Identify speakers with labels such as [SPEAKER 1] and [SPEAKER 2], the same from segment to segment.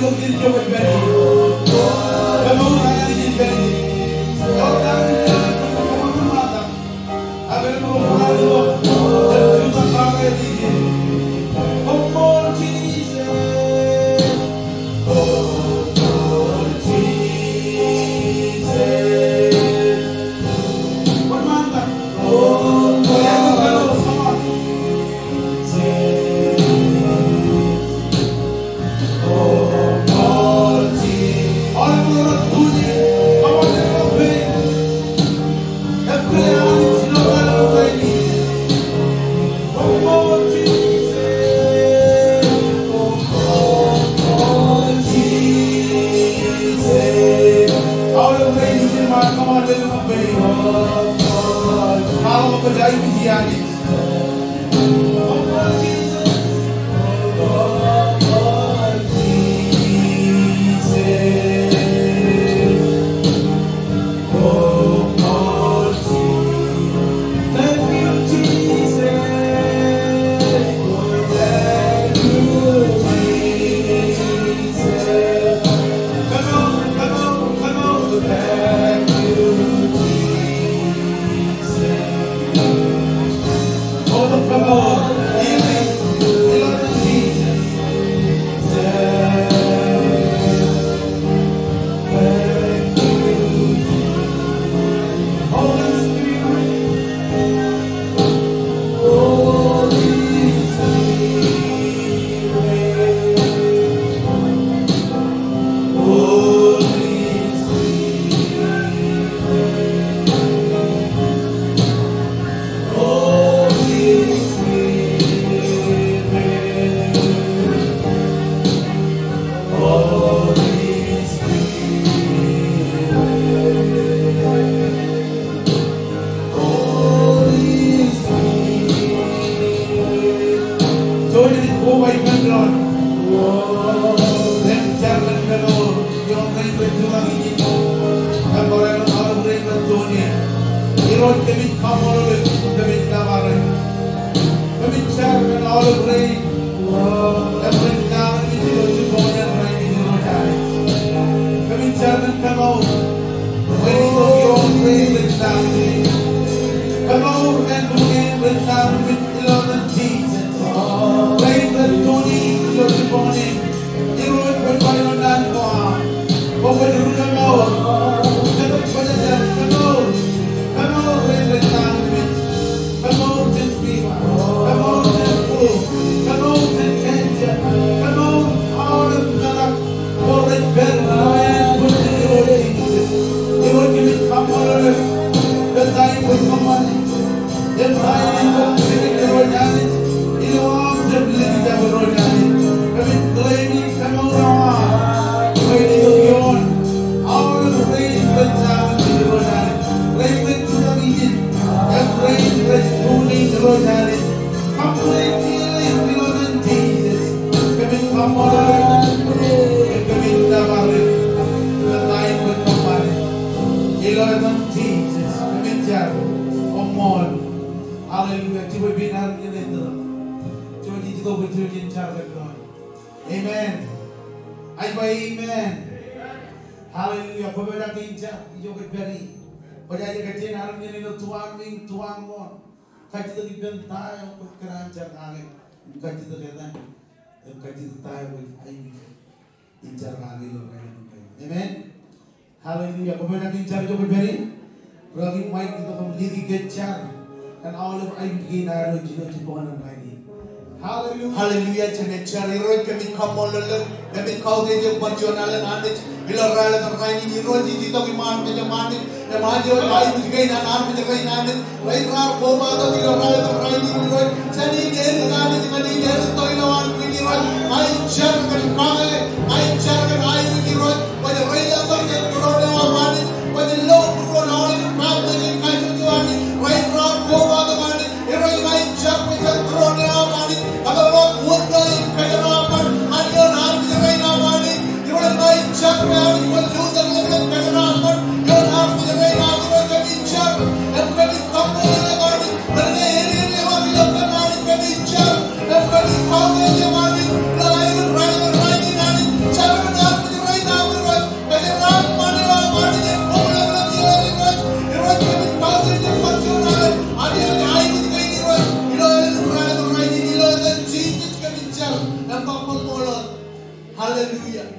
[SPEAKER 1] You're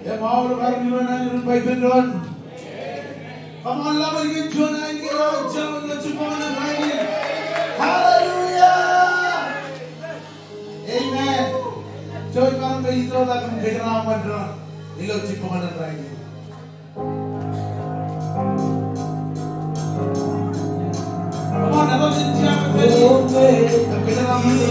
[SPEAKER 1] Ya mau lebar di mana yang baik beneran. Kamu Allah bagi Tuhan yang kira jauh dan cuma orang lain. Hallelujah. Amen. Coba kalau begitu akan kehilangan beneran. Ilo cuma orang lain. Kamu ada cinta tapi kehilangan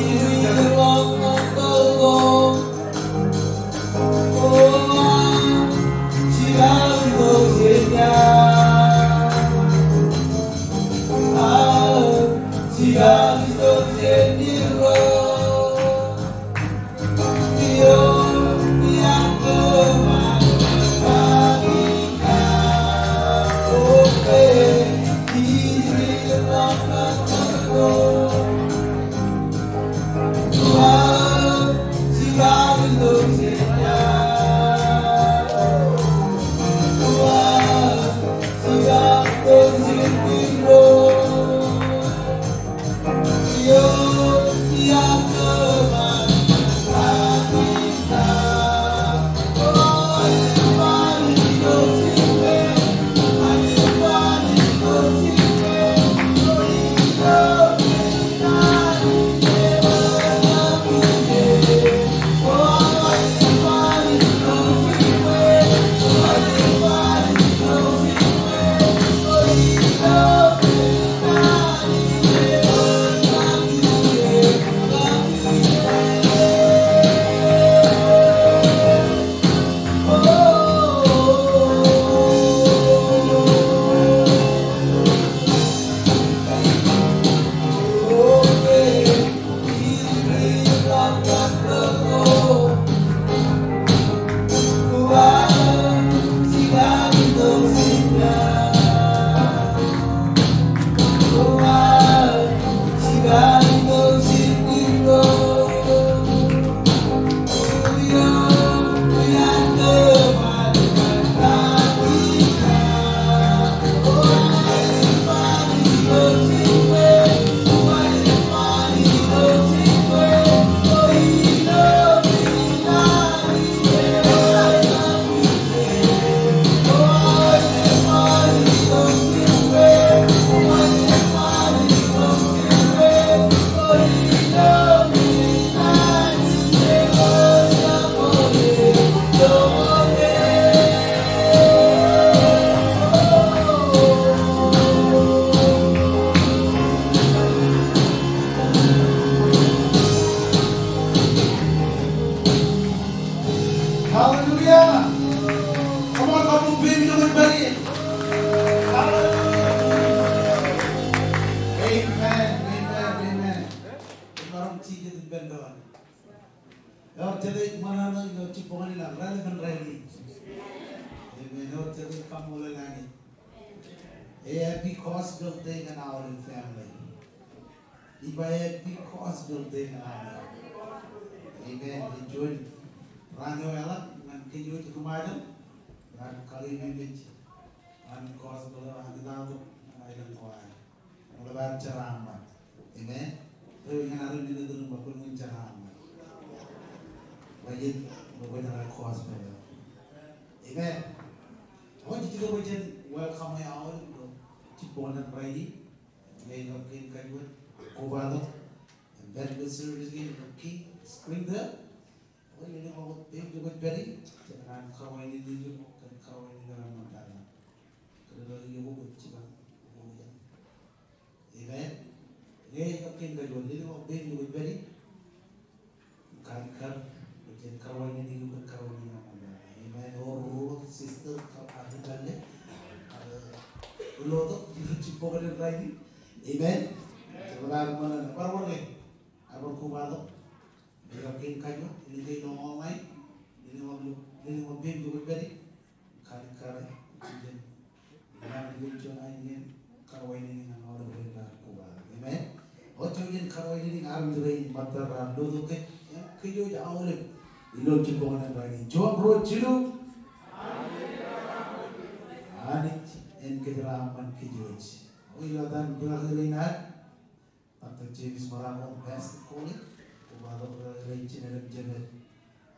[SPEAKER 1] James Maramo Pastor Colin, Kumalo Rachel and Janet,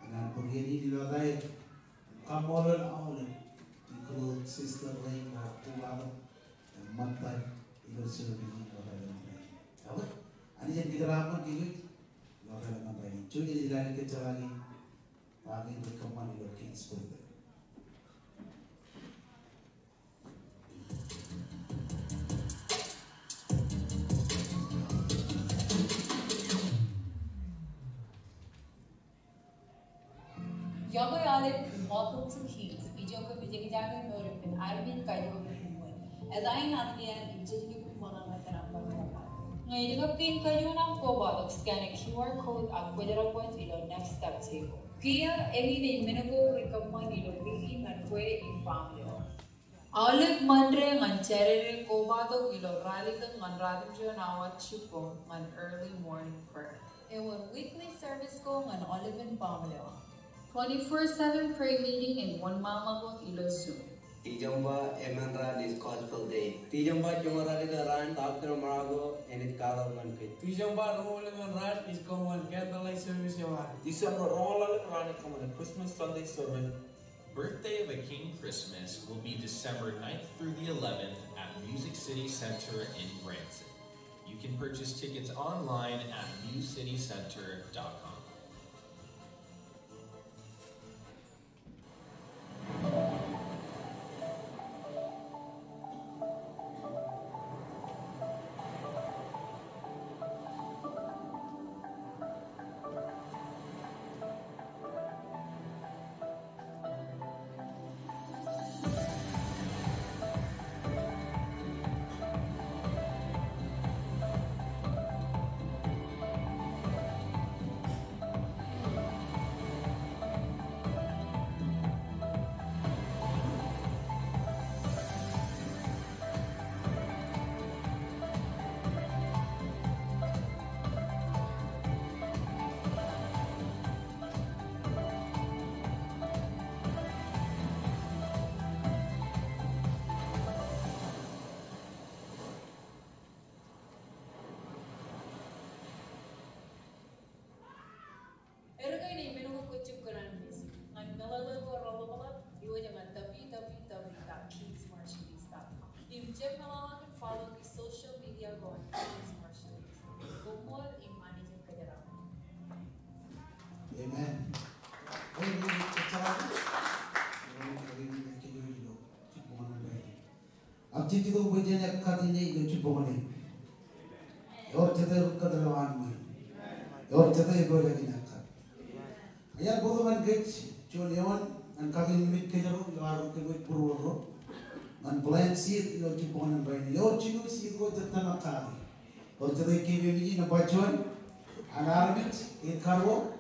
[SPEAKER 1] and Pugini Lodai, Kamolan Aulen, include Sister Rain, Puala, and Mantai, Illusion, or and yet the Rama give it, not a Judy is like a Jalani, Pagin the command of King's School.
[SPEAKER 2] Yogo Alec, welcome to Kings. Ijoko Bijagami Murphy, Arvin Kayo, as I am here in Jilly Monanatarapa. Ngayon kayo ng Koba, scan a QR code at pwede point ilo next step table. Kaya, emini minago recommend ilo bigin at pwede in pamilyo. Alec Mandre ngan cherry Koba do ilo rally ng manradin jo na wat chupo ngan early morning prayer. Ewan weekly service ko ngan olive in pamilyo. 24/7 prayer meeting in 1 mile of ilo Zoom.
[SPEAKER 3] Tijamba Emanra is Gospel Day.
[SPEAKER 4] Tijamba Jumara the Rand after Marago and it Kala Manke.
[SPEAKER 5] Tijamba Roland Rat is common Catholic service.
[SPEAKER 6] December Roland Rani common Christmas Sunday service.
[SPEAKER 7] Birthday of a King Christmas will be December 9th through the 11th at Music City Center in Branson. You can purchase tickets online at newcitycenter.com.
[SPEAKER 2] Check malaman and follow the social media going Kings Marshallese. Gumol in managing Kajaram.
[SPEAKER 1] Amen. अब चिट्ठी तो बजे ने खाती नहीं जो चिप बोले और चते रुक कर लवान में और चते बोले कि ना खा यार बहुत मन के जो लेवन अनकाकी मिट के जरूर लवार के कोई पुरवरो man plan seed lo ci bonan bay yo ci no seed go tata makali or tata ke be na bachon anarmit in karwo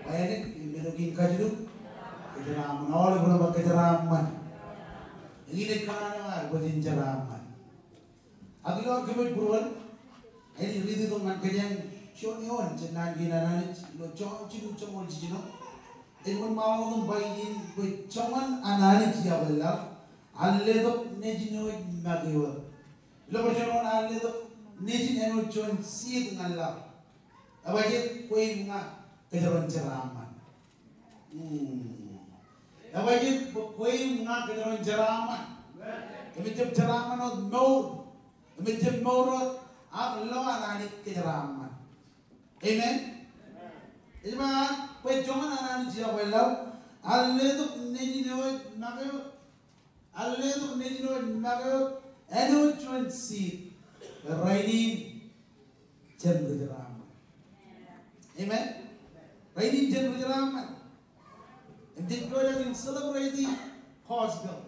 [SPEAKER 1] bayane meno kin kajlu kedram nol guna ba kedram man ini kana ma godin jaram man agilo kebet buruan ini ridi to man kajang chon yon jenan ginana lo chon ci no chon ci no en mon mawo dum bayin ko chongan anani ci yawalla Alledo nejino magyo. Lo bacaron alledo nejin eno chon siet ngalla. Abaje koi nga kejaron ceraman. Abaje koi nga kejaron ceraman. Kami jeb ceraman od maur. Kami jeb maurot ab lo anani kejeraman. Amen. Iba koi jongan anani jia wala. Alledo nejino magyo. Alledo nejino magyo eno chon seed raining chen gujaram. Amen. Raining chen gujaram. And they go and celebrate the gospel.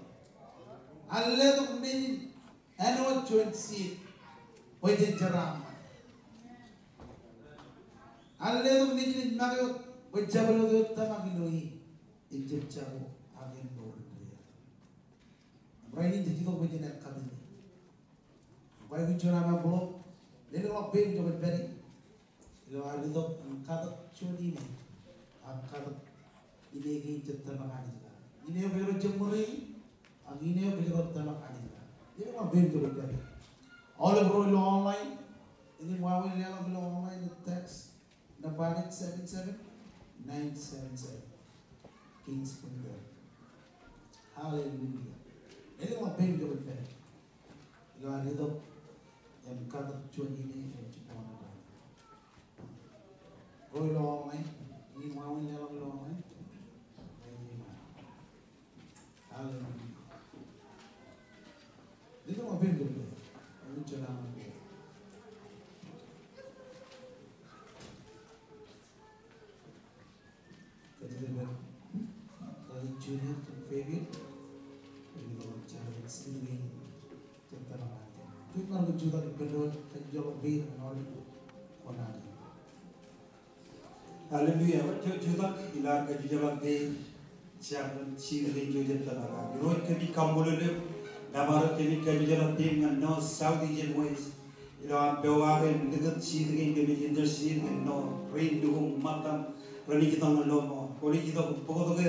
[SPEAKER 1] Alledo nejin eno chon seed wajin jaram. Alledo nejin magyo wajabalo tamaginoi Egypt chavo agin bor. Raining jadi kau begini nak kami ni. Kau itu cuma nama blog. Lalu kau bem jawab beri. Lalu ada tu angkat curi ni. Angkat ini kini cerita makan juga. Ini yang berjumpa jemuri. Ini yang berjumpa makan juga. Lalu kau bem jawab beri. All of roll online. Ini mau ni lalu online text. Nampak 77 977 Kings Finger. Hallelujah. Ini mau bing ke betul. Luar itu yang kata cuci ini cuma apa? Roy long mai, ini mau ini long mai. Hallelujah. Ini mau bing ke betul. Ini cuma apa? Ketika dari junior ke favorite, ini kalau cara sendiri tentang apa? Itu kan berjuta di kedua terjauh bir orang konani.
[SPEAKER 8] Hallelujah. Juta ilar ke jalan bir siang sini juta tanaga. Road ke di Kambolole, namara ke di jalan bir ngano South Asian ways. Ilar bewagen dekat sini ke di jinder sini ngano rain duhung matam rani kita ngalomo. Kali kita pokok tu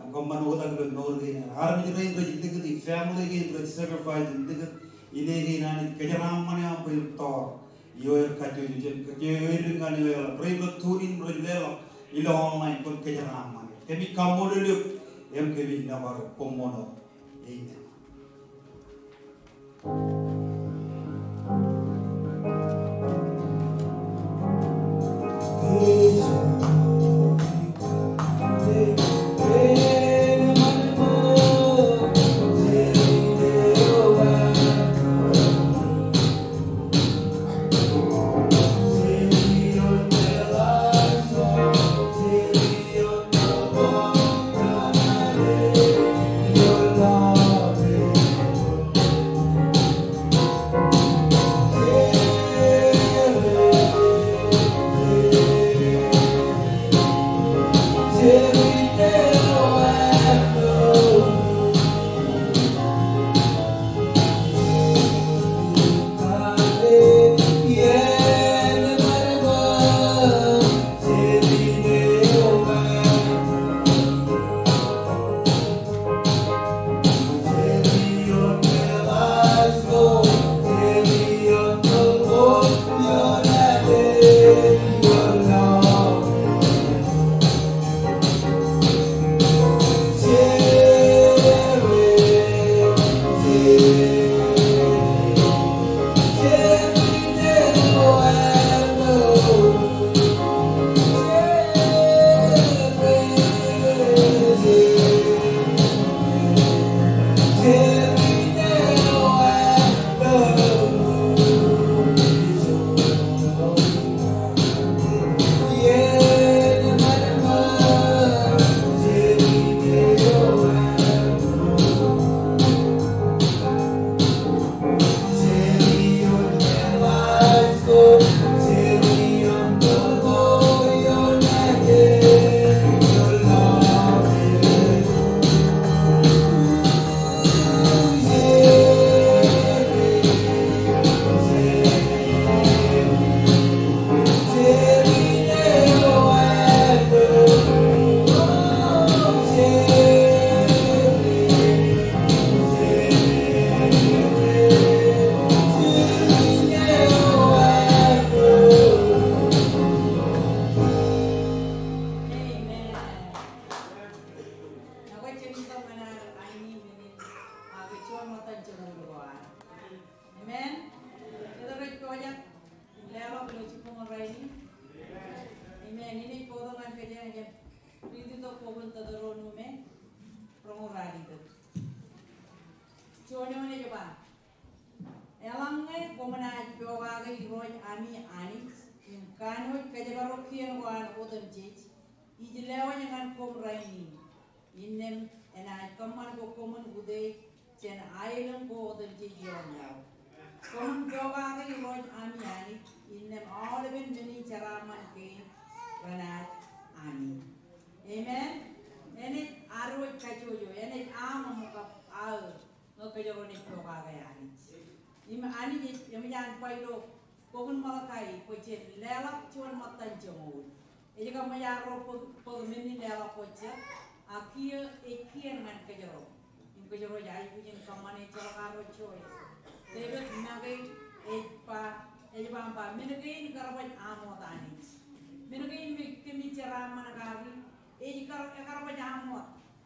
[SPEAKER 8] am kamman kita kalau nol gini. Hari ni rain tu dekat di family ke di sacrifice dekat ini ke nani kejaran mana apa yang tor. Yoer kacau jujen yoer dengan yoer. Rain tu turin berjalan ilo online pun kejaran mana. Kami kamu dulu yang kami nabar pomono ini.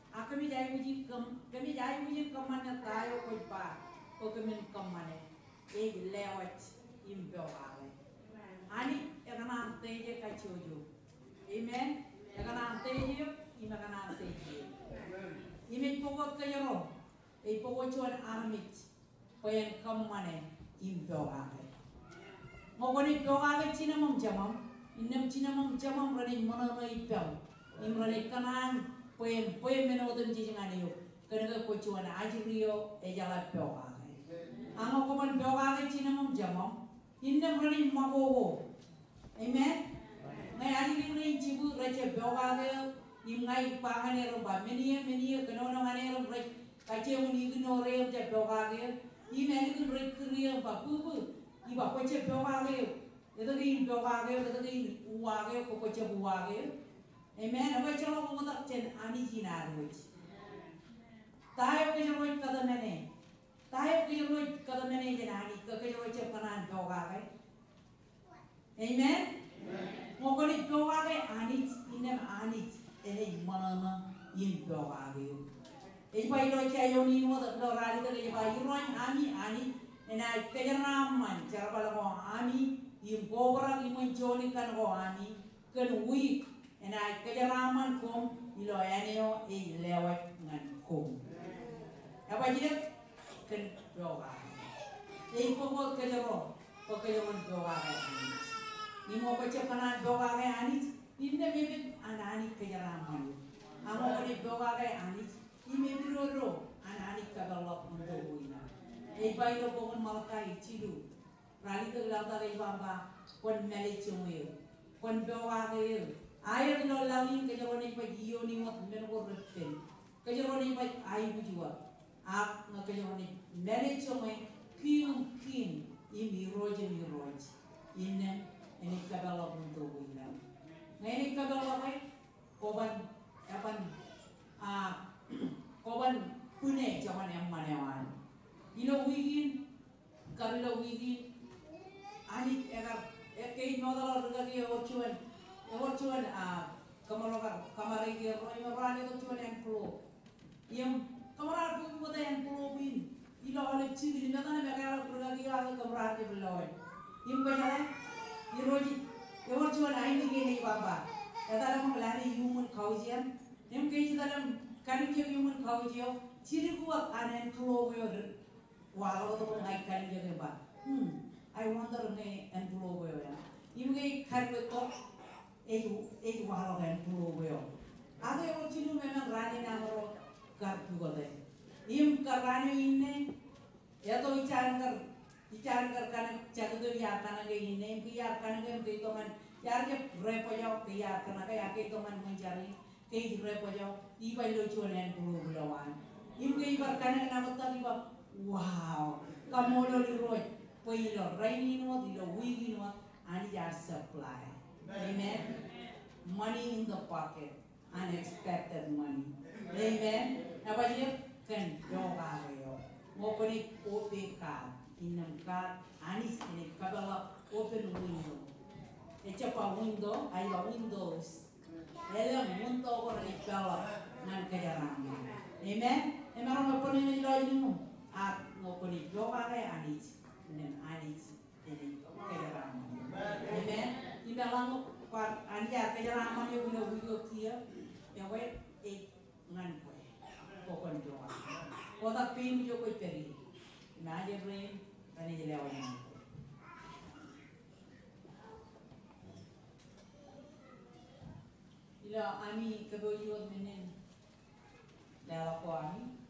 [SPEAKER 9] Kami jai puji kemana tayo koi pa, kami kemana, lewat impel ale. Ani ekana teje kacojo, amen. Ekana teje, imekana teje. Ime pokok kayaro, pokok cuan amit, payan kemana impel ale. Ngokoni impel ale cina jamam, inem cina jamam rani mana impel, imrani kanan. Poem menodem jijingane yo kena ko chuan ajirio ejala peoga amo ko man peoga china mom jamam inna rani magogo amen ngai ajiri ni jibu rache peoga imngai pangane ro ba menia kena no ngane ro rach kache uni gno re je peoga imeni ku rek kriya ba pupu iba ko che peoga edo gi peoga edo gi uwa ko che uwa amen. Apa cakap orang tak cen ani jinar wujud. Tahu kejaroi kata mana? Tahu kejaroi kata mana jenani? Kejaroi cakaran peogai. Amen. Mungkin peogai ani inem ani mana in peogai. Ibai roi cayoni mo tak lorari tak ibai roi ani. Ena kejaran cara balago ani. Im kobra im joni kan go ani. Kan wui. Ena kejaraman kom ilo aneo lewat ngan kom. Apa jadi kan doa. Pokok kejaro, pokoknya doa ani. Ni mau baca kanan doa ani. Ini memang anak kejaraman. Amo kene doa ani. Ini biro anak kagalok untuk ina. Bayi lo pokok malakai cilu. Rali tu gelap tak ibamba kon meli cumir. Kon doa Air lo lawin kejaroni pa gioni wat menko retten kejaroni pa ai bujua ak kejaroni mele chome king imi roje inne ini kabalo untuk wina ngene kabalo ai koban koban pune jaman yang manewan ilo wigin kabilo wigin ani egar ekei modal regagi ochuan cuman kamar ini orang itu cuman yang pulau, yang kamar itu bukan yang pulau bin, ilo oleh ciri ini kan mereka berlagi ada kamar itu belau, yang benar, iroji, orang cuman ini gini bapa, dalam melani human kaujian, yang kayak dalam karir human kaujio, ciri kuat aneh pulau bener, walau itu pun naik karir jadi apa, I wonder nih yang pulau bener, yang kayak karir itu Eju walau kan pulau beo. Ada orang cinu memang rani namaro kartu kode. Im karani ini, ya to icaran kar kan jago tu ya kan lagi ini, biar kan lagi itu man, ya ke repo jauh biar kan lagi ya ke itu man mencari, ke repo jauh, iba lo cuman pulau belawan. Im ke iba kan lagi nama tadi iba, wow, kamu lo liroi, poilo raini nuat, ilo wigi nuat, ani jar supply. Amen. Money in the pocket, unexpected money. Amen. Apa dia kan doa yo. Mau pergi OPK, inam card, anis ini kalau open window. Ecapa window, ayo windows. Dalam window orang kalau nan kejaran. Amen. Emang mau pergi ni lagi ni mu? Mau pergi doa anis, inam anis ini kejaran. Amen. Ina lang par anja kejaran yo guna wigo kia yang wet ngan ko kon doa. Kota pin jo ko peri. Na je brain tani je lewan. Ila ani keboyot menen. Dalam ko ani.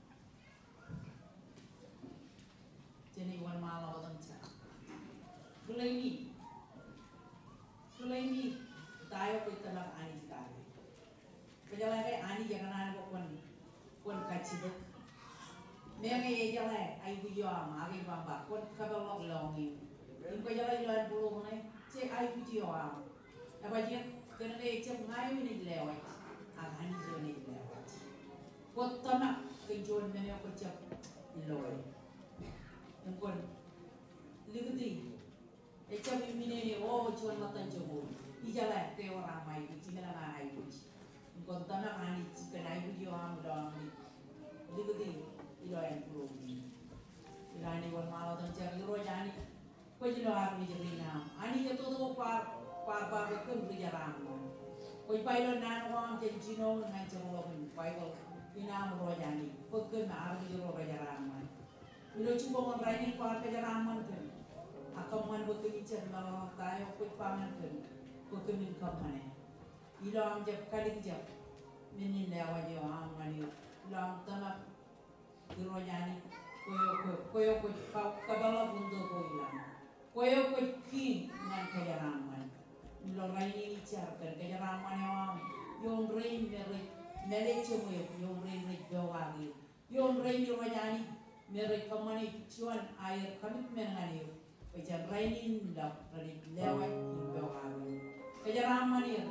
[SPEAKER 9] Jadi wan malam orang cak. Kulai ni tayo ko itanang ani sekali. Pejalan kay ani jangan ko kon kacibek. Nengi jalan ay bujo agi bamba kon kabalok longi. Im pejalan jalan pulau mana? Cek ay bujo Apa dia kena cek ngai ni lewat. Ani jo ni lewat. Kot tanak kejon mene ko cek loy. Im kon ligdi. Ecam ini ni, oh cuan matan jomur. Ijalah te orang mai, cina na ai puji. kontana ani chikanai video amda ni ligudi ilo yang pro ilani war malo tan cari ro jani ko jilo armi jerina ani ke todo par ba ke berjaram ko pailo nan wang jencino ngan cero pailo ina ro jani ko ke na armi ro berjaram ilo cumbo ngon rani par berjaram kan akaman betul cer malo tayo ko paman kan ko ke min kamane ilo am jap kali jap minin lewa jo amani lam tama ro jani koyo kabala bundo ko ilan koyo ko ki ngan kajaraman lo raini char kan kajaraman yung rain mere chemo yung rain bewagi yung rain yo jani mere kamani chuan air kamit menangani pejan raini ndak rani lewat bewagi kajaraman ya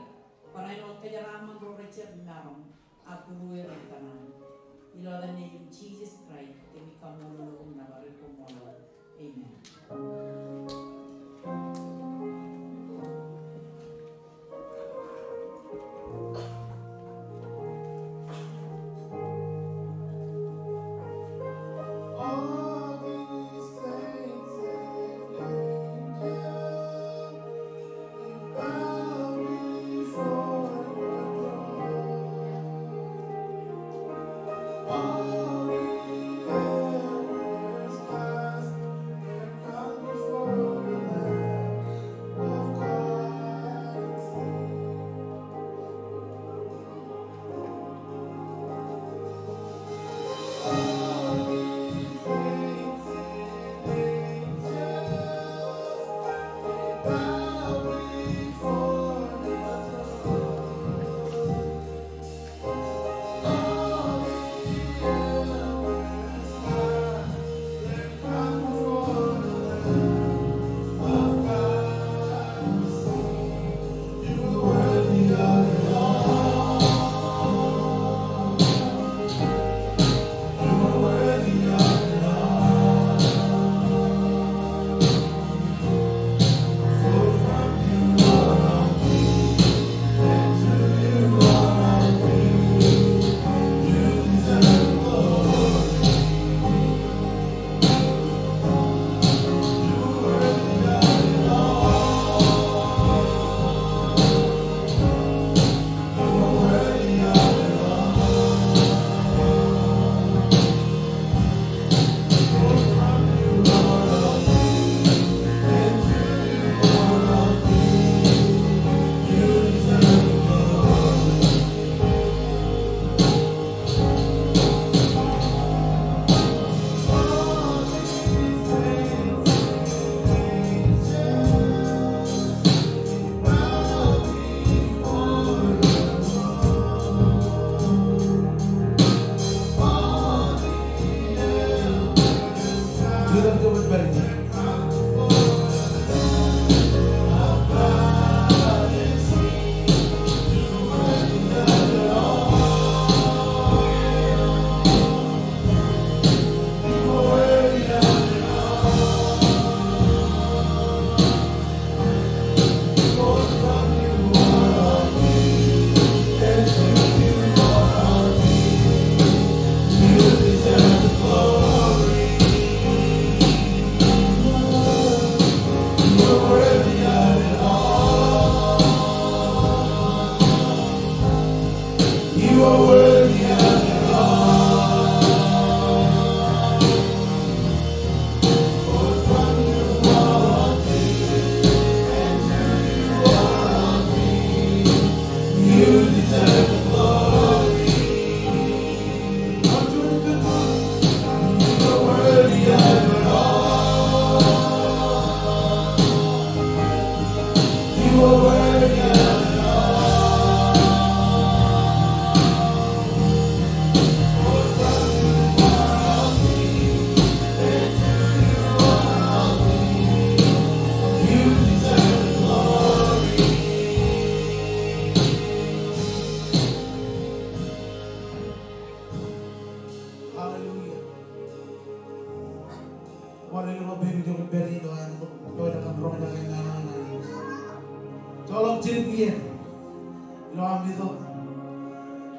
[SPEAKER 9] panai no kajaraman ro recep naram aku ruwe rekanan ilo the name Jesus Christ kami kamulong na bari kumula. Amen.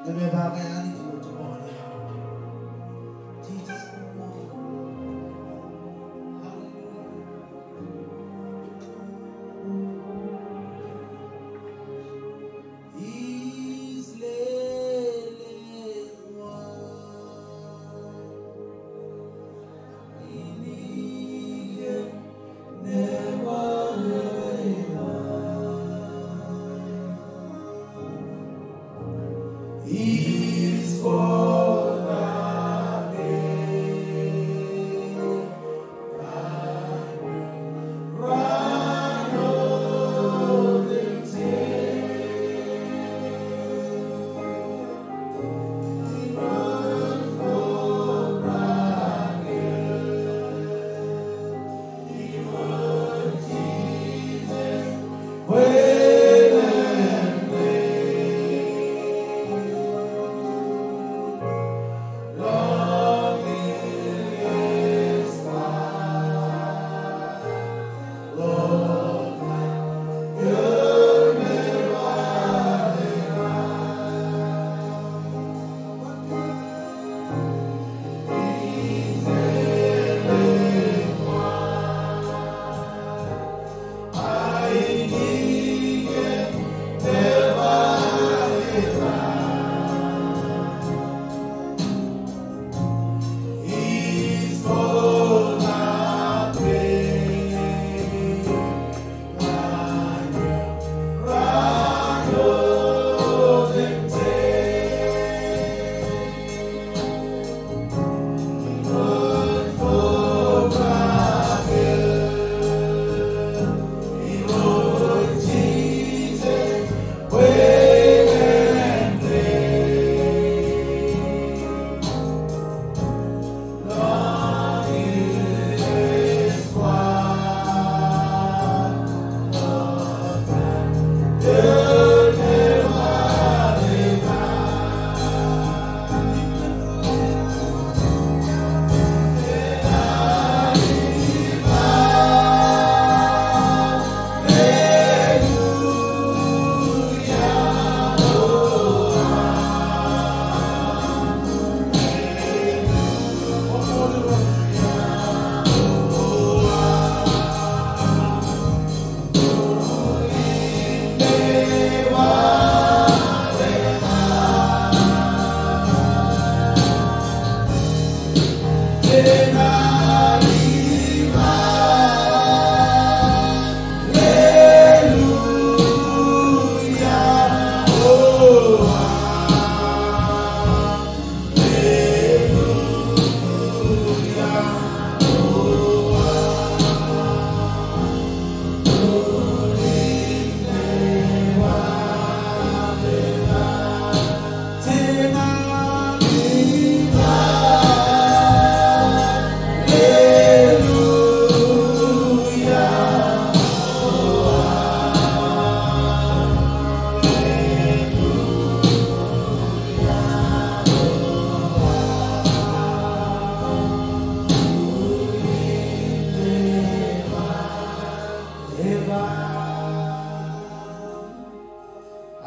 [SPEAKER 1] Eme bagay ani jilo chupone. Jesus come on.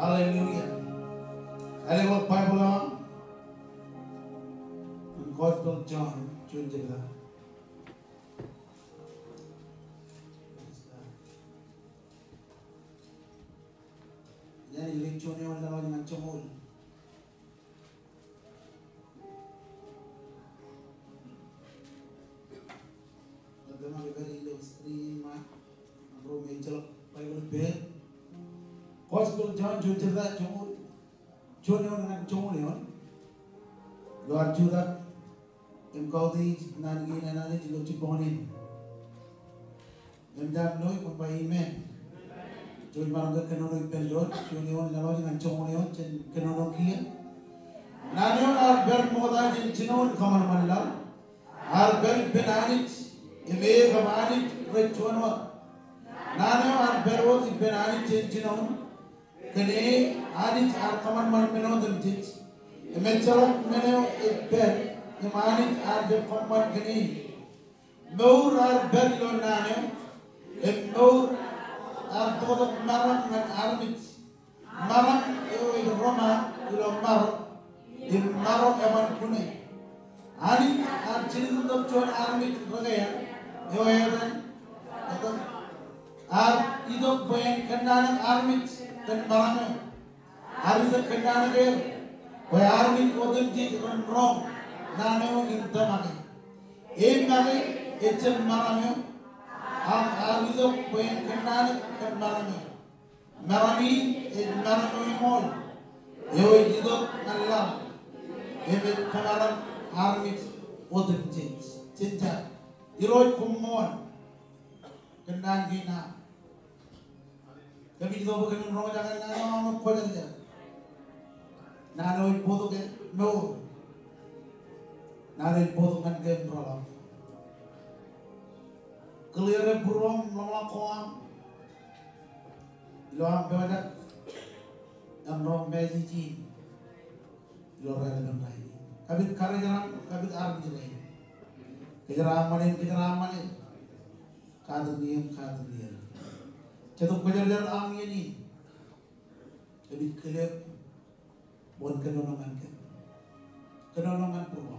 [SPEAKER 1] Hallelujah. And what Bible on? Gospel John, June Jibla. Yani yung June yung dalawa ng chumul. Nagdama very low screen ma. Bro major Bible bed. Gospel John June Jibla chumul. June yung chumul yon. Luar juda engkau di nangi nanani jilo ciponin. Emdam noi kumpai men. Juli marangga kenono pendon, juli on lalu dengan congonion jen kenono kia. Nanion arbel moda jen cinon kamar malla. Arbel benanit, eme kamanit rechuanot. Nanion arbel wot benanit jen cinon. Kene anit ar kamar man menon demtit. Emencalak meneo ibel, emanit arbel kamar kene. Meur arbel lo nanion, meur Arbodo marang ngan arbit marang ilo Roma ilo mar cuan army ragaya yoeran atau itu bayan kendaraan army dan barangnya itu kendaraan dia bayan army kodam di rong nane itu magi magi itu barangnya itu bayan kendaraan dan barangnya marami marami mall yo itu Allah ini kendaraan army kodam cinta iroi kumon kendaraan kita kami itu bukan orang jangan nama apa saja. Nano itu ke no. Nano itu kan ke berapa. Clear burung melakukan. Iluam bewadak. Amrom mediji. Iluam ada lain. Kabit kerajaan kabit arm jadi. Kejeraman. Kadu niam. Cetuk kejar am ini, jadi kelihatan bon kenonongan purba.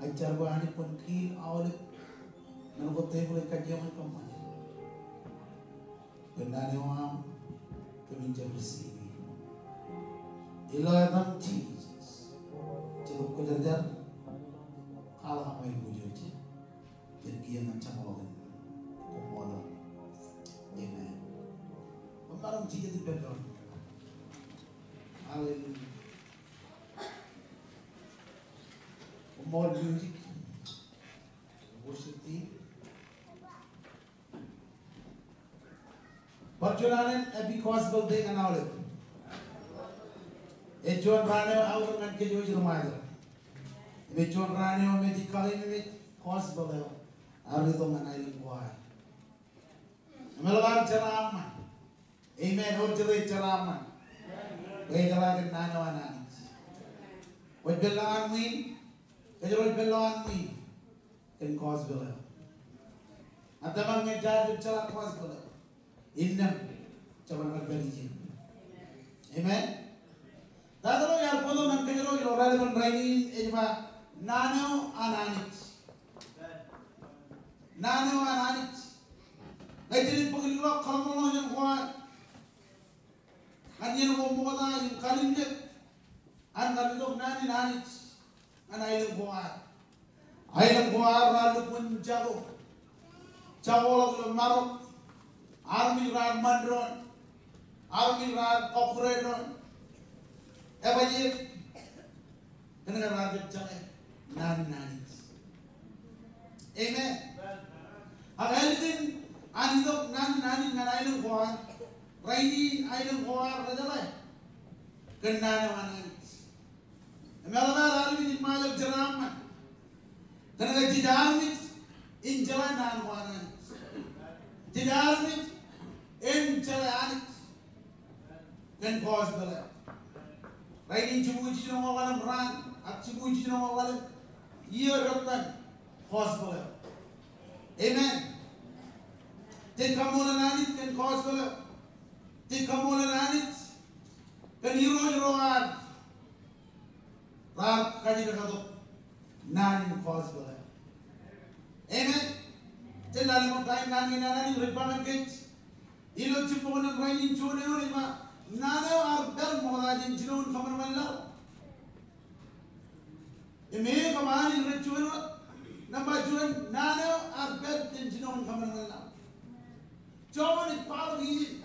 [SPEAKER 1] Ajar bahani pun kil awal, menurut boleh kajian kampanye. Benar yang keminjam bersih. Ilah dalam Jesus, cetuk kejar kalah apa yang bujur je, jadi kian macam orang kumpulan. Amen. Memang dia di background. Hallelujah. More music. Worship team. Perjalanan because of the knowledge. Ejon rane awal dengan kejujuran remaja. Ejon rane ome dikali ini cause boleh. Hari itu mengenai kuat. Melawan ceramah, amen. Orjai ceramah, bejalan nana. Bejalan min, kan cause bela. Atau mengejar celah cause bela. Innam, cawan berbeli. Amen. Kalau yang bodoh mengejar orang lain rainin, ejma nano ananit. Ngajarin pengilak kalau Allah yang kuat, ngajarin pemuda yang kalimnya, anda itu nani, anda itu kuat lalu pun jauh lalu marok, army ran mandron, army ran kokurenon, apa je, kena ran jauh, nani, amen. Agaknya Anidok nani ngan kuat, raini ailung kuat rajalai, kenana manani. Melana armi di malak jeraman, karena jidarmit injalan nan kuanan, jidarmit injalan kan kos bela. Raini cibuji nama walam ran, cibuji nama walam iya rotan kos bela. Amen. Tikamulan anit kan cause bela, tikamulan anit kan roan, rap kaji dekat nanin cause bela. Amen. Jelas mau kain nani ribangan kec, ilo cipunan rainin cune orang ma, nana arbel mohajin cinun kamar malam. Ime kemarin recuan, nampak cuan nana arbel cinun kamar malam. Jangan dipalak ini.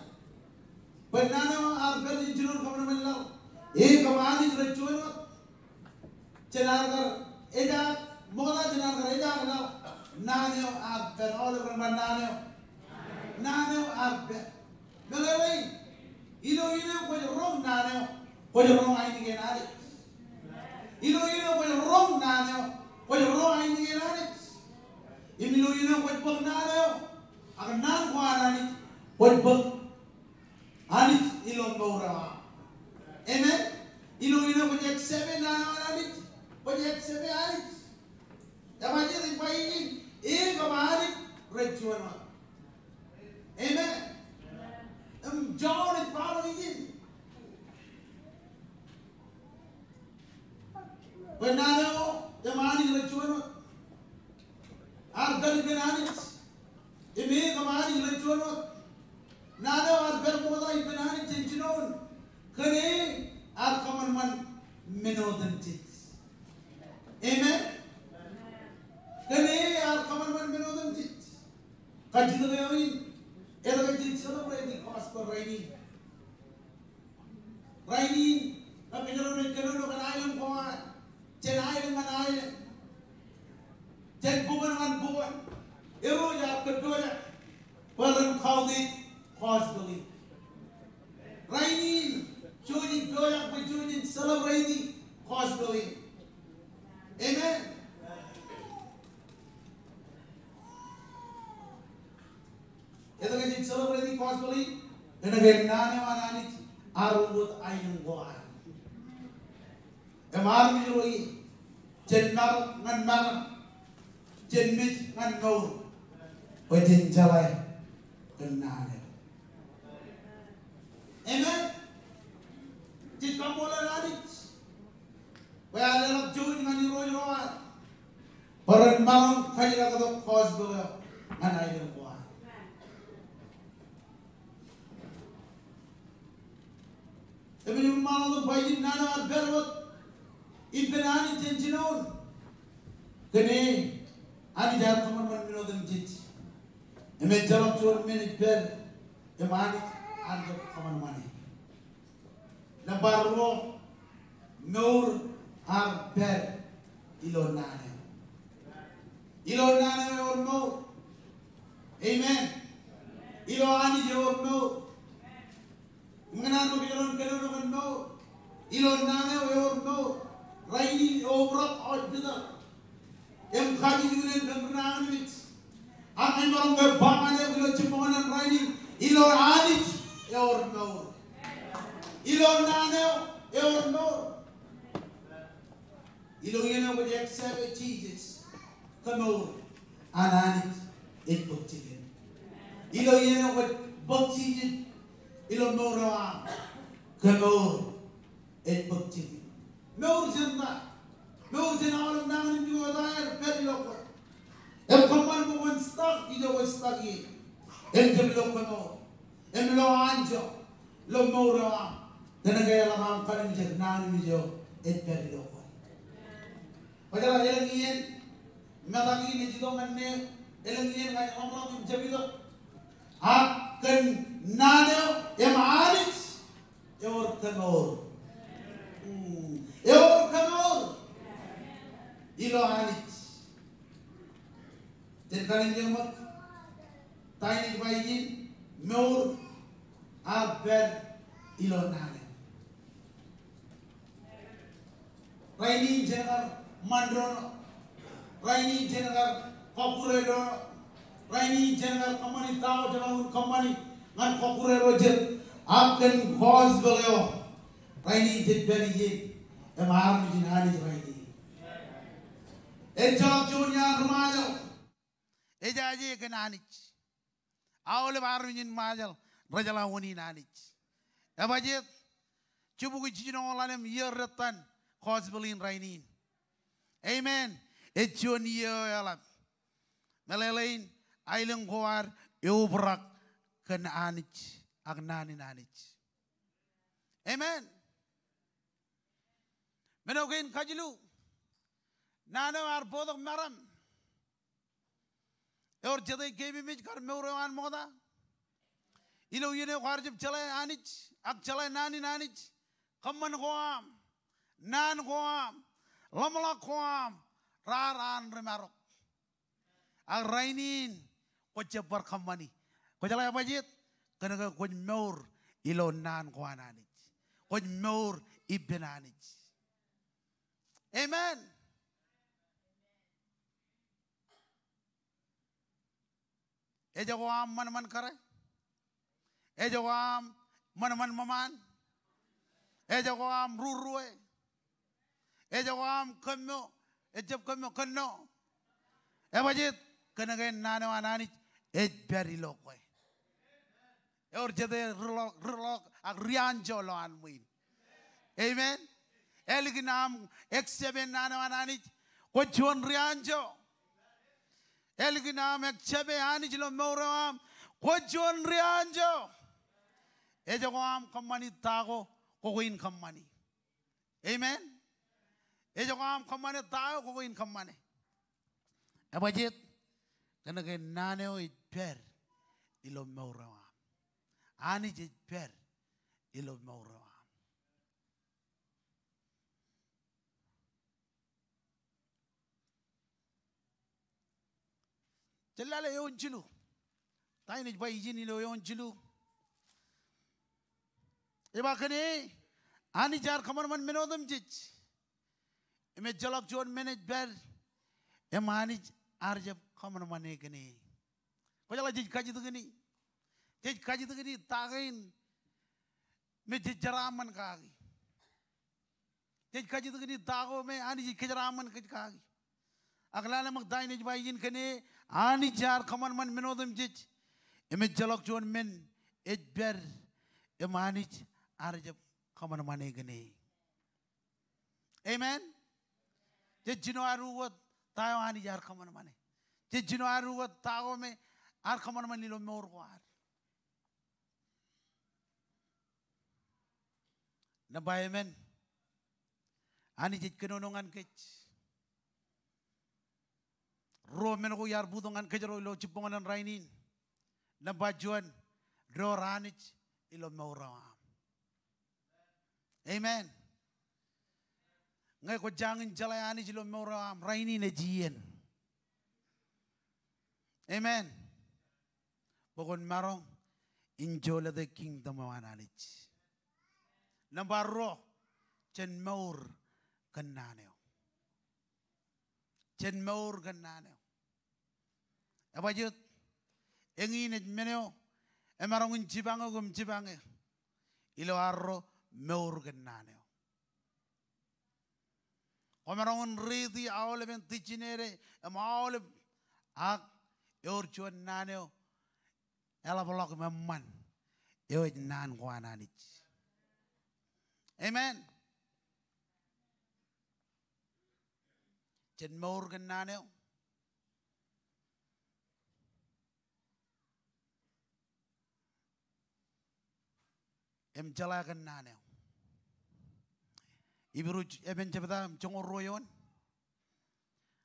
[SPEAKER 1] Banana arbel injilun kamar melau. Kemana kerajaan? Cenargar, mola cenargar kalau nano arbel, all over nano arbel. Melawai, ilo kau wrong nano, kau wrong ini kenari. Ilo kau wrong nano, kau wrong ini kenari. Ilo kau nano. Akan nan kuaranit, wajib anit ilong baura. Amen. Ilong project 7 nano anit, project 7 anit. Dapat jadi pakai kemarin recuan. Amen. Jauh di palu ini. Benarnya kemarin recuan. Kene ar kaman man menodan tit. Amen. Kene ar kaman man menodan tit. Kajito ngayon, ito tit celebrating gospel raining. Raining, kapinarunod kanuno kan island ko nga. Chen island man island. Chen buwan man buwan. Ero ya kedoya. Parang kaudi gospel. Raining, joining doya by joining celebrating gospel. Amen. Ito kasi celebrating gospel. Nagay nane arubut ainung goan. Emar miroi jennar ngan mar jenmit ngan no. Wajin jalai kenane. Amen. Jika mulai lanit, waya lelak join ngan iroi roan. Paran malam kaya kato kos bela ngan ainung goan. Tapi malam tu bayi nana berwat impenani tensionon. Kene ani jar teman menodan jit. Eme jalan tuan menit ber emani anda teman mani. Nabarlo nur ar ber ilonane. Ilonane or nur. Amen. Ilo ani jor nur. Mengenal kebenaran kebenaran no, ilon nane or no, raini obrak odbida, em kaki dengan kebenaran itu, angin orang berbangan yang bilo ceponan raini, ilon anit or no, ilon nane or no, ilon yang apa dia accept Jesus, kenor, ananit ikut ilon yang apa bukti ilon norawa kenor bukti nor jenda alam nangan juga daer peri lokor kaman bukan stak ida wastagi jemlo kenor lo anjo lo norawa tenagaya lamang kalim jed nangan nijo peri lokor padahal elang iyan melagi ni jidong anne elang iyan kaya amram jabido akan nano emanis yor kanor ilo anis dan kalian jemot tiny bayi meur aber ilo nane raini jengar mandrono raini jengar kopuredo raini jengar kamani tao jangan kamani ngan kokure rojer akan cause beleo raini jet beri ye emar mijin hani raini ejak junya rumajo ejaje ke nanich awle bar mijin majal rajala woni nanich ebajet cubugu jino lalem yertan cause belin raini amen ejon ye alat melelein aileng goar eubrak kena anich agnani nanich amen menogen kajilu nana ar bodok maram और जदे गेबी में घर में उरेवान मोदा इलो ये ने ख्वार जब चलाए आनिच अब चलाए नानी नानिच कम्मन खोआम नान खोआम लमला खोआम रान रेमारो अग राइनीन कुछ जबर कम्मनी कुछ चलाए बजित कनका कुछ मेर इलो नान खोआन आनिच कुछ मेर इब्बन आनिच amen Ejawam man kare, ejawam man maman, ejawam rurue, ejawam kemyo, ejab kemyo keno, ebajit kenagen nano anani ejberi lokwe, jade rulok agrianjo lo anmuin, amen. Eliginam X7 nano anani, kochuan rianjo. Elginam ekchebe anijlo mauram kojon rianjo ejawam kamani tago kokoin kamani. Amen. Ejo kam kamane tayo kokoin kamane. Abajit kanake naneo itper ilo maurawa. Ani jitper ilo maurawa. Jalale yon jilu. Tayo ni bay jini lo yon jilu. Iba kani ani jar kamar man menodam jij. Ime jalak jon manage ber. Emani arjab kamar man ekani. Ko jala jij kaji tu gani. Jij kaji tu gani tagain. Me jij jaraman kagi. Jij kaji tu gani tago me ani jij kejaraman kagi. Aglala magdain ni bay jin kani ani jar kamar man menodam jij. Ime jalak jon men ber. Emani arjab kamar man ekani. Amen. Jejino aruwat tayo ani jar kamar mane. Jejino aruwat tayo me ar kamar man nilo morwar. Nabay amen. Ani jej kenonongan kech. Ro men ko yar budongan kejero ilo cipongan rainin. Nabajuan ro ranich ilo morwar. Amen. Ngai ko jangin jalayani jilo mora raini ne jien. Amen. Pokon marong enjoy the kingdom of ananich. Number ro chen maur kananeo. Chen maur kananeo. Abajut engin et meneo emarong injibango gum jibange. Ilo arro maur kananeo. Omerongun ridi awle ben tichinere am awle ak yorchuan naneo ela bolok memman yo nan kwananich. Amen. Chen morgan naneo em jalagan naneo. Ibiru eben jebda jongor royon.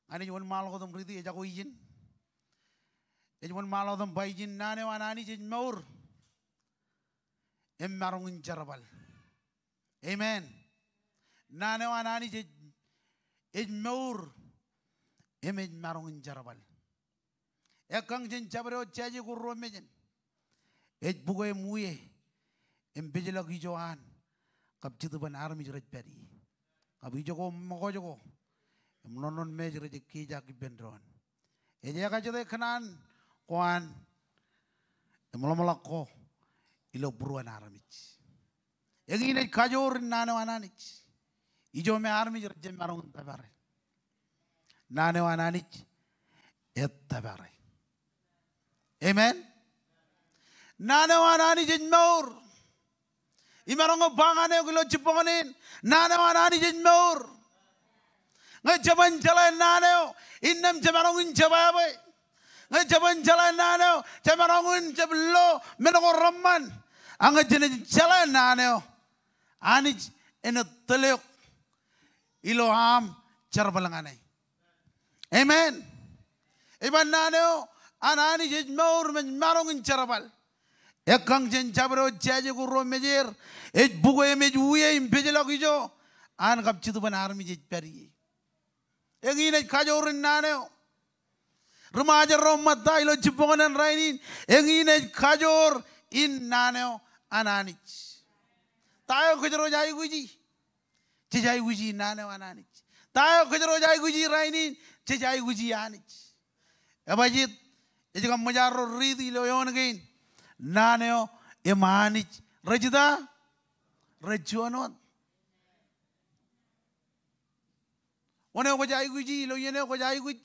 [SPEAKER 1] Ani yon mal kodam ridi ejago ijin. Ejon mal kodam baijin nane wanani jin maur. Em marungin jarabal. Amen. Nane wanani jin maur. Em marungin jarabal. Ekang jin jabro chaji kurro mejen. Ej bugoy muye. Em bejelak hijoan. Kapcitu ban army jerat peri. Kabi joko moko joko. Nonon mejer je kija ki bendron. Eja ka jode kanan kuan. Emolomolako ilo buruan armich. Egi ne kajor nano ananich. Ijo me army jerat je marong tabare. Nano ananich et tabare. Amen. Nano ananich maur. Imarong bangane gulo ciponganin nane wanani jenmur ngajaban jalan nane innam jamarong jababe ngajaban jalan nane jamarong jablo menoko ramman anga jene jalan nane ani eno telek ilo am charbalangane. Amen. Iban nane anani jenmur men marong charbal. Ekang jen jabro jaje kurro mejer ej bugo emej uye impejela kijo an kap chitu ban army jej peri egin ej kajor naneo rumaja romata ilo chipongan rainin egin ej kajor in naneo ananich tayo kajoro jai guji jai guji naneo ananich tayo kajoro jai guji rainin jai guji anich abajit ej kam majaro ridi lo yon gain naneo emanich rajida rajuanot one ko jai guji lo yene ko jai guj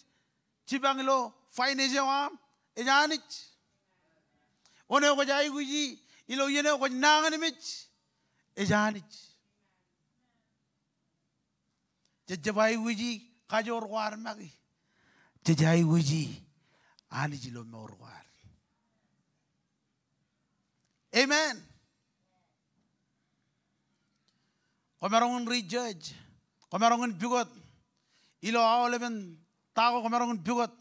[SPEAKER 1] cibang lo finance wam ejanich one ko jai guji ilo yene ko nangan mich ejanich jejabai guji kajor war magi jejai guji ani jilo mor war. Amen. Komerong rejudge. Komerong bigot. Ilo awaleben tago komerong bigot.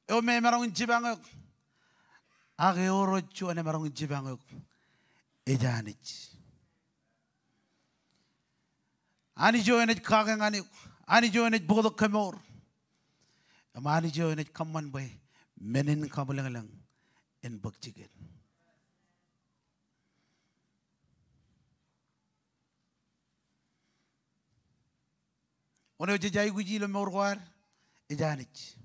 [SPEAKER 1] Ome merong jibangok. Age oro chuane merong jibangok. Ejanich. Ani joinet kaganganik. Ani joinet bogodok kamor. Amani joinet kaman bay. Menin kabulangalang. En bakchigen. Ono jajai guji lo morwar ejanich.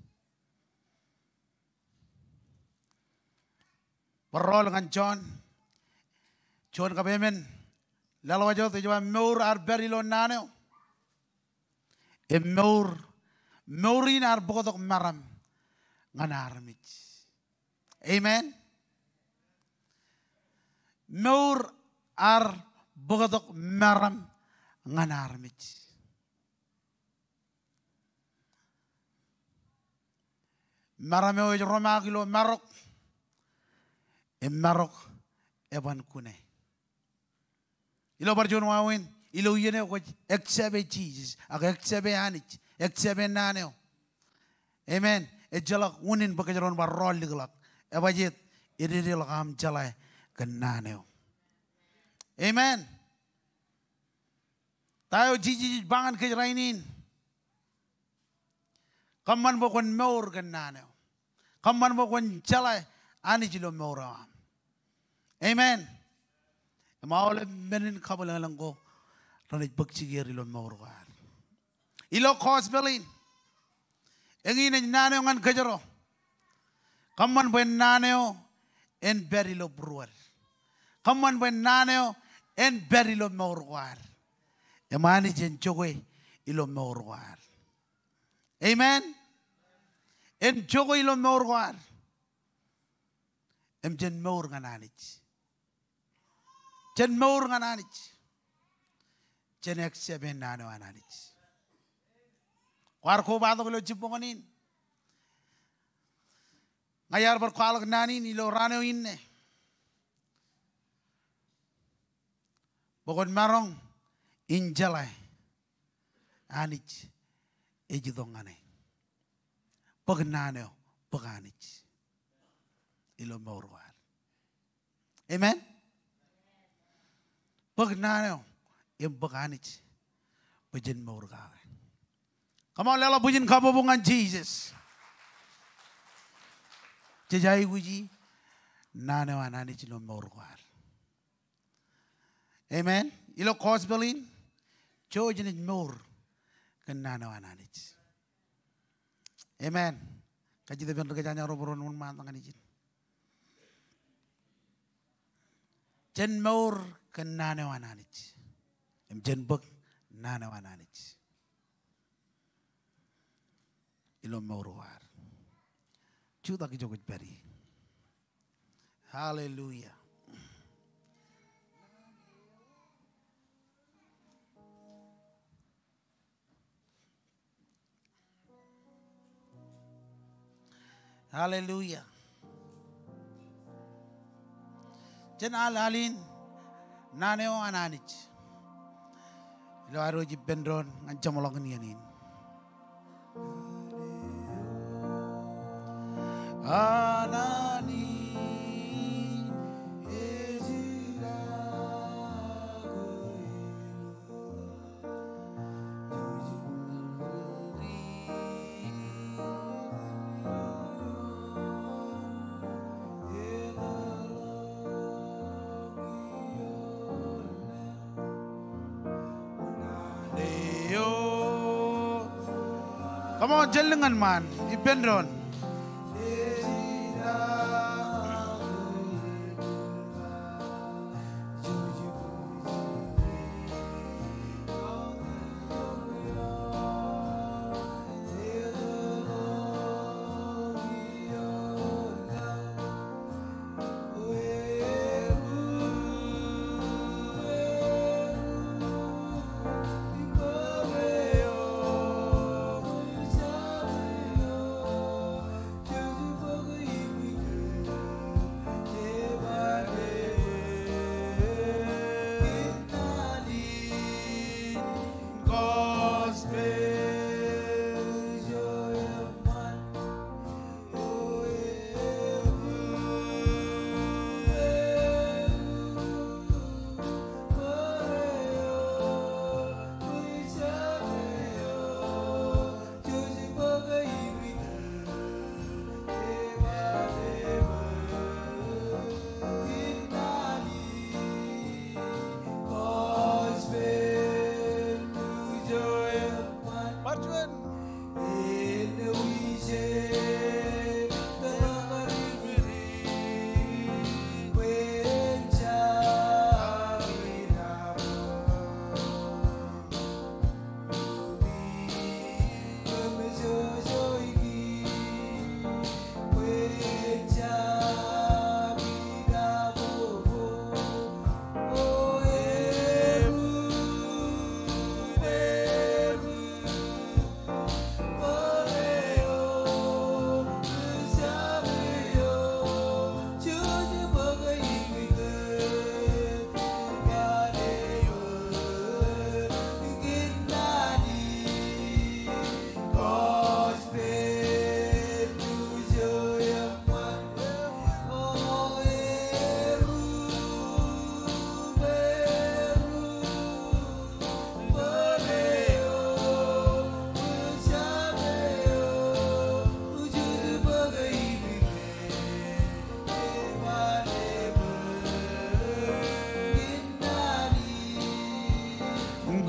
[SPEAKER 1] Parol ngan John kabemen lalo ajo te jwa meur ar berilo naneo. E meurin ar bokodok maram ngan armich. Amen. Meur ar bokodok maram ngan armich. Marameo romagilo Marok. Marok eban kune. Ilo barjon wawin. Ilo yene ko eksabe Jesus. Aga eksabe anich. Eksabe naneo. Amen. Ejalak unin bakajaron barol liglak. Ebajet iriril kam jalai kenaneo. Amen. Tayo Jesus bangan kejrainin. Kaman bokon meur kenaneo. Kaman bokon jalai anich lo meuram. Amen. Maole menin kabulang langko ranit bakchigir ilo maurwar. Ilo cosbelin. Engin naneo ngan kajaro. Kaman ben naneo en berilo brewer. Kaman ben naneo en berilo maurwar. Emani jen jogoy ilo maurwar. Amen. En jogoy ilo maurwar. Em jen maur ngananich. Jen maur ngananich. Jen eksabe nano ananich. War ko bado ko lo jiponganin. Ngayar berkualag nanin ilo raneo inne. Bokon marong injalai anich ejidongane. Pagnaneo paganich. Ilo maurwar. Amen. Pagnaneo im paganich. Bujin maurwar. Come on, lala bujin kabubungan Jesus. Jajai guji naneo ananich ilo maurwar. Amen. Ilo cosbelin chojinit maur kan naneo ananich. Amen. Kajita ben kajanya roboron mun mantangan ijin. Jen maur kan naneo ananich. Em jen buk naneo ananich. Ilo maur war. Chuta ki jogot beri. Hallelujah. Hallelujah. Jen alin naneo ananich. Ilo aro jibendron ngancamolong nianin. Anani Come on, jelengan man, ibendron.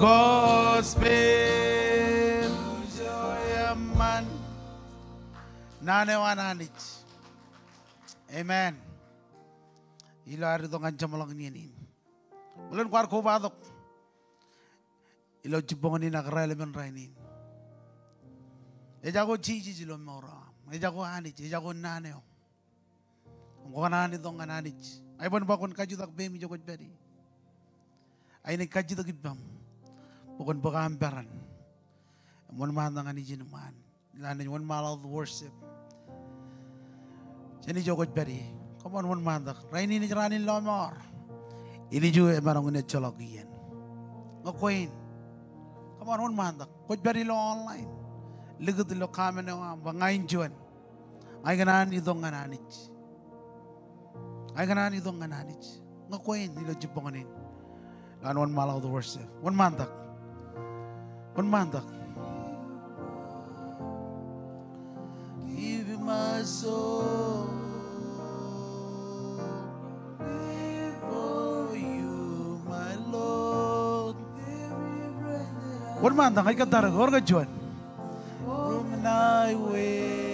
[SPEAKER 1] gospel man nane wananich. Amen. Ilo ari dong anjam lang niyanin. Ulan kwar ko badok. Ilo jibongan ni nakrelemen rainin. Eja ko chichi jilo mora. Eja ko anich. Eja ko nane o. Ko nane dong ananich. Ay bon bakon kajutak bemi jokot beri. Ay nagkajutak ibam. Bukon baka amperan. Mon mandang ani jinuman. Lanin one mile of worship. Jani jokot beri. Come on one mandak. Rainin ni ranin lomor. Ini juga marang unet chologian. Ngakoin. Come on one mandak. Kot beri lo online. Ligut lo kamen wa bangain juan. Ay ganan idong gananich. Ay ganan idong gananich. Ngakoin nilo jiponganin. Lan one mile of the worship. One mandak. One mandak. Give my soul for you, my Lord. One mandak. Ay katarag. Orga juan. From I way.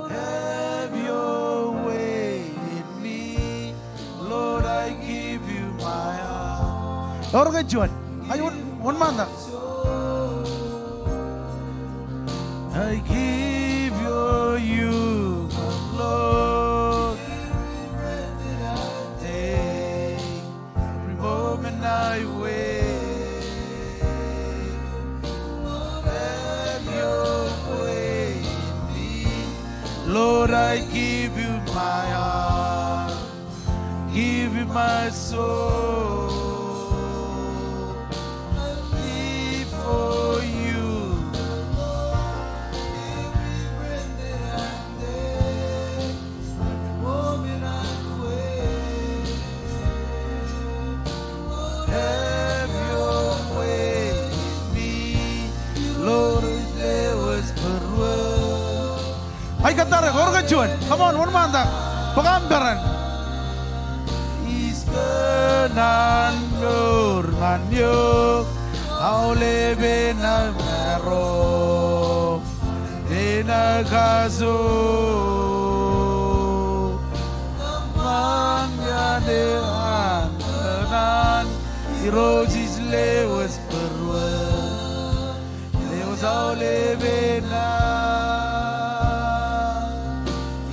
[SPEAKER 1] Have your way in me. Lord, I give you my heart. Orga juan. Ayun, one mandak. I give you, my Lord. Take every moment I wait. Have your way in me. Lord, I give you my heart. Give you my soul. For you, moment I wait. Have your way in me, Lord. There was but one. Ay katara, orga juan. Come on, one man dak. Pagambaran. Iskanan nur manyo. Aule bena mero, bena gazo, mangane anan, irojis lewas perwa, lewas aule bena,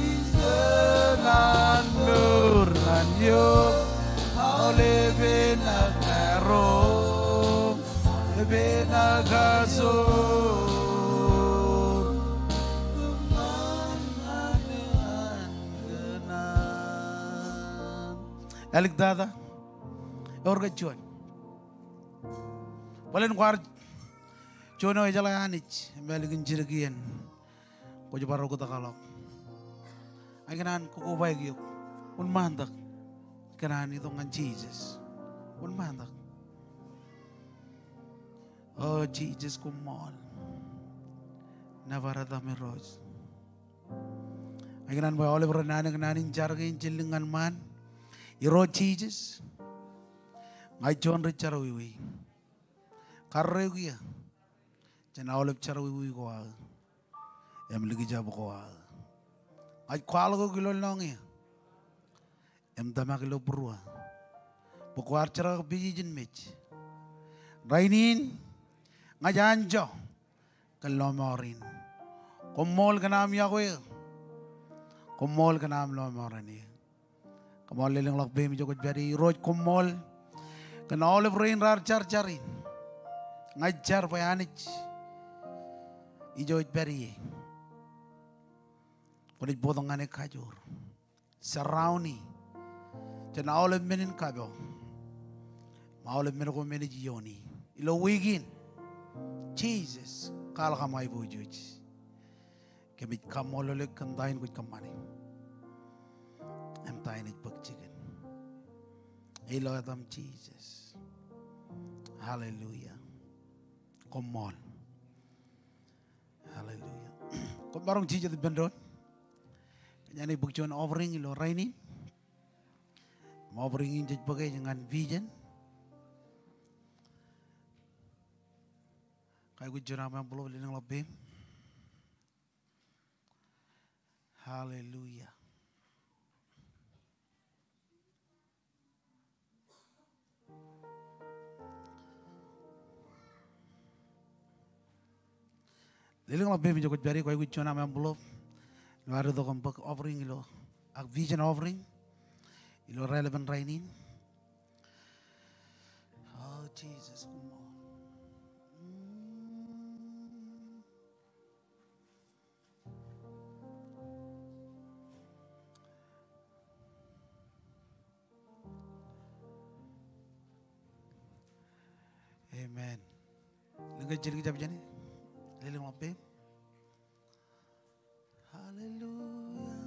[SPEAKER 1] iskanan nur nanyo, aule bena mero. Benagazor Alik dada orga chuan Walen kwar chono ejalayanich meligin jirgian ko jabaro ko takalok ay kanan ko bay gyok un mandak kanan itong ang Jesus un mandak. Oh Jesus, come on. Navarada Miros. Again, by Oliver Nanin Jargin Chillingan man. Iro Jesus. I John Richard Wiwi. Carregia. Jan Olive Charawi go out. Emily Jaboa. I qualo go long here. Em Damakilo Brua. Boquarchara Bijin Mitch. Rainin. Ngajanjo kalomorin komol kanam Yahweh komol kanam lomorani komol lelang lakbe mi jokot beri roj komol kana olive rain rar charin ngajar payanich ijot beri kodit bodong ane kajur sarauni jana olive menin kabo ma olive menoko menijoni ilo wigin Jesus, kala kamay bujuj. Kemit kamololek kandain kut kamani. Am tayin it pagchigan. Ilo adam Jesus. Hallelujah. Come on. Hallelujah. Kung barong Jesus bendron. Kanya ni bugjon offering ilo rainin. Offering in judge bagay dengan vision. Kaya gue jenama yang belum lining lebih. Haleluya. Liling lebih menjadi beri kaya gue jenama yang belum. Lo ada tuh kompok offering lo, ak vision offering, lo relevant rainin. Oh Jesus, come on. Amen. Lengkap jadi kita begini, liling lebih. Hallelujah.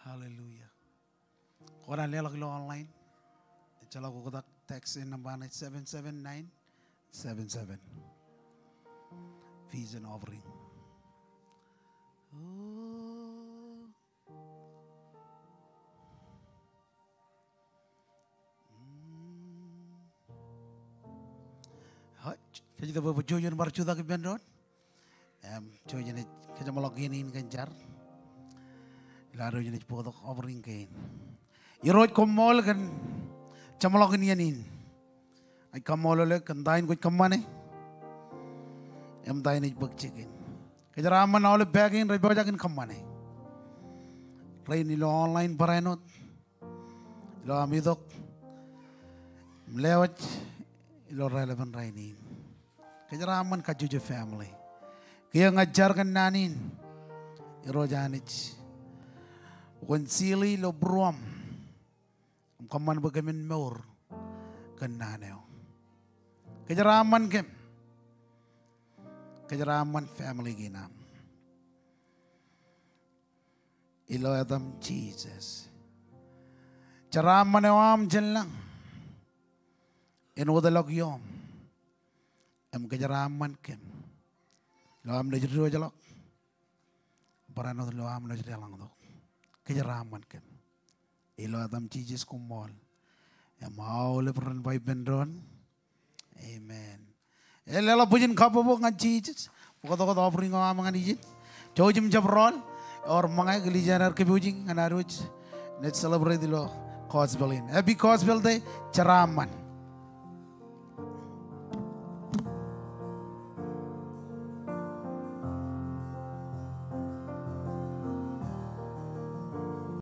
[SPEAKER 1] Hallelujah. Korang lihat lagi lo online. Kalau aku kata text in number 77977. Vision offering. Oh. Jadi kita berjuang berjuang ke bendon. Juang ni kita mau login kencar. Laro jenis potok offering kain. Irot komol kan, camalok nianin. Ay kamol oleh kantain kuit kamane. Tain ni bagcikin. Kejaraman oleh bagin ray bajakin kamane. Ray nilo online parenot. Lo amidok. Melewat ilo relevant ray ni. Kejaraman kajuju family. Kaya ngajarkan nanin. Iro janich. Wansili lo bruam, kaman bagaimana meur kenaneo. Kejaraman kem, kejaraman family gina. Ilo adam Jesus. Jaraman ewam jelang, eno dalog yom. Kejaraman kem, lo am najero jalok. Parano lo am najero lang dok. Kejaraman kan, ilo adam Jesus kumol, mau leperan bayi bendron, amen. Elo pujian kapo bo ngan Jesus, bukan offering ngam ngan izin, jauh jabrol, or mangai gelijanar kebuji ngan aruj, let's celebrate lo gospel in, happy gospel day, ceraman.